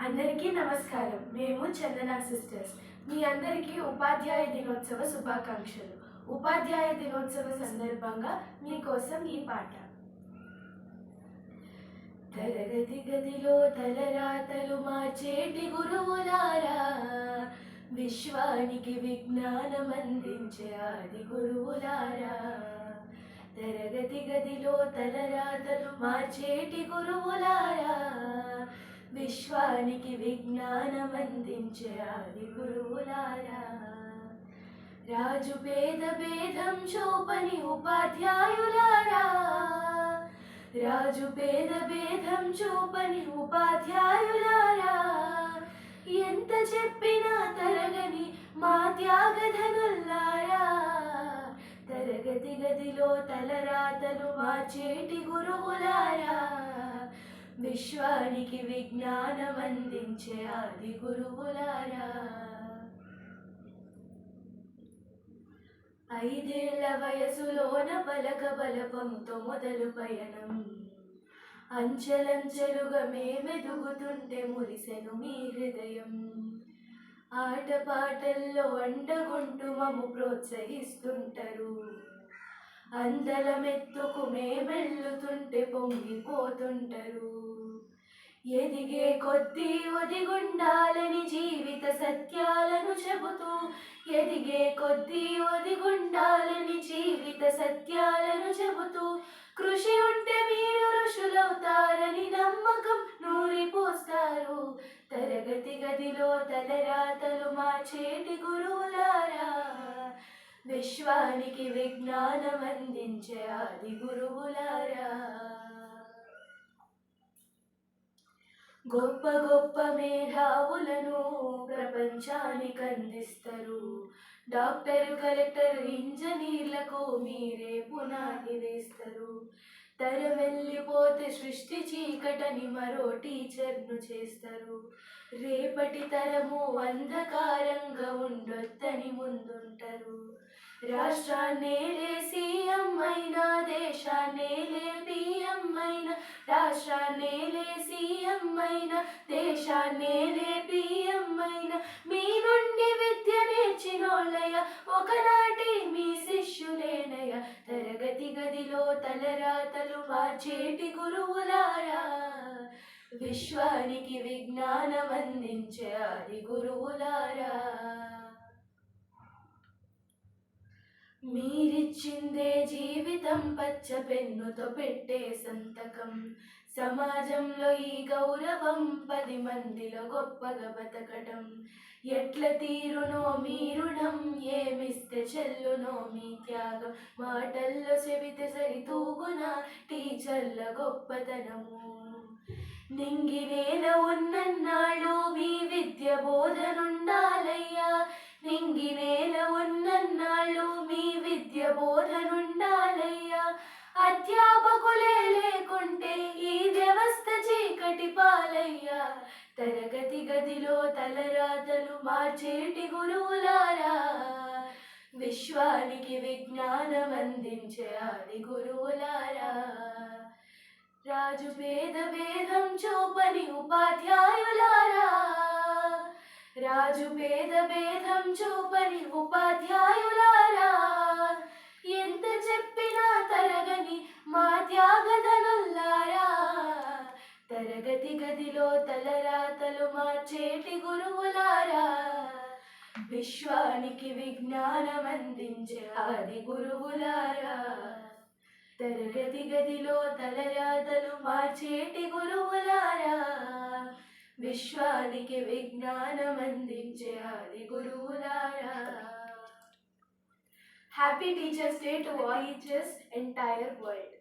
అందరికీ నమస్కారం. మేము చందన సిస్టర్స్. మీ అందరికీ ఉపాధ్యాయ దినోత్సవ శుభాకాంక్షలు. ఉపాధ్యాయ దినోత్సవ సందర్భంగా మీకోసం ఈ పాట. తరగతి గదిలో తలరాతలు మార్చేటి గురువులారా, విశ్వానికి విజ్ఞానం అందించే ఆది గురువులారా. తరగతి గదిలో తలరాతలు మార్చేటి గురువులారా, విశ్వానికి విజ్ఞానం అందించే ఆది గురువులారా. రాజు పేద భేదం చూపని ఉపాధ్యాయులారా, రాజు పేద భేదం చూపని ఉపాధ్యాయులారా. ఎంత చెప్పినా తరగని మా త్యాగధనులారా, తరగతి గదిలో తలరాతలు మార్చేటి గురువులారా, విశ్వానికి విజ్ఞానం అందించే ఆది గురువులారా. 5 ఏళ్ల వయసులోన పలక బలపంతో మొదలు పయనం, అంచెలంచెలుగా మేమెదుగుతుంటే మురిసెను మీ హృదయం. ఆటపాటల్లో అండగుంటూ మమ్ము ప్రోత్సహిస్తుంటారు, అందలమెత్తుకు మేమెళ్ళుతుంటే పొంగిపోతుంటారు. ఎదిగే కొద్దీ ఒదిగుండాలని జీవిత సత్యాలను చెబుతూ, ఎదిగే కొద్దీ ఒదిగుండాలని జీవిత సత్యాలను చెబుతూ, కృషి ఉంటే మీరు ఋషులవుతారని నమ్మకం నూరిపోస్తారు. తరగతి గదిలో తలరాతలు మార్చేటి గురువులారా, విశ్వానికి విజ్ఞానం అందించే ఆది గురువులారా. గొప్ప గొప్ప మేధావులను ప్రపంచానికి అందిస్తారు. డాక్టర్, కలెక్టర్, ఇంజనీర్లకు మీరే పునాది వేస్తారు. తరం వెళ్ళిపోతే సృష్టి చీకటని మరో టీచర్ను చేస్తారు. రేపటి తరము అంధకారంగా ఉండొద్దని ముందుంటారు. రాష్ట్రాన్నేలే సీఎం అయినా, దేశాన్నేలే పిఎం అయినా, రాష్ట్రాన్నేలే సీఎం అయినా, దేశాన్నేలే పిఎం అయినా, మీ నుండి విద్య నేర్చినోళ్ళయ్య, ఒకనాటి మీ శిష్యులేనయ్య. తరగతి గదిలో తలరాతలు మార్చేటి గురువులారా, విశ్వానికి విజ్ఞానం అందించే ఆది గురువులారా. మీరిచ్చిందే జీవితం పచ్చ పెన్నుతో పెట్టే సంతకం, సమాజంలో ఈ గౌరవం 10 మందిలో గొప్పగా బతకటం. ఎట్ల తీరునో మీ రుణం, ఏమిస్తే చెల్లునో మీ త్యాగం, మాటల్లో చెబితే సరితూగున టీచర్ల గొప్పతనము. నింగి నేల ఉన్నన్నాళ్ళు మీ విద్య బోధనుండాలయ్యా, నింగి నేల ఉన్నన్నాళ్ళు మీ విద్య బోధనుండాలయ్యా. అధ్యాపకులే లేకుంటే ఈ వ్యవస్థ చీకటి పాలయ్యా. తరగతి గదిలో తలరాతలు మార్చేటి గురువులారా, విశ్వానికి విజ్ఞానం అందించే ఆది గురువులారా. రాజు పేద భేదం చూపని ఉపాధ్యాయులారా, రాజు పేద భేదం చూపని ఉపాధ్యాయులారా. ఎంత చెప్పినా తరగని మా త్యాగధనులారా, తరగతి గదిలో తలరాతలు మార్చేటి గురువులారా, విశ్వానికి విజ్ఞానం అందించే ఆది గురువులారా. తరగతి గదిలో తలరాతలు మార్చేటి గురువులారా, విశ్వానికి విజ్ఞానం అందించే ఆది గురువులారా. Happy teachers day to all teachers entire world.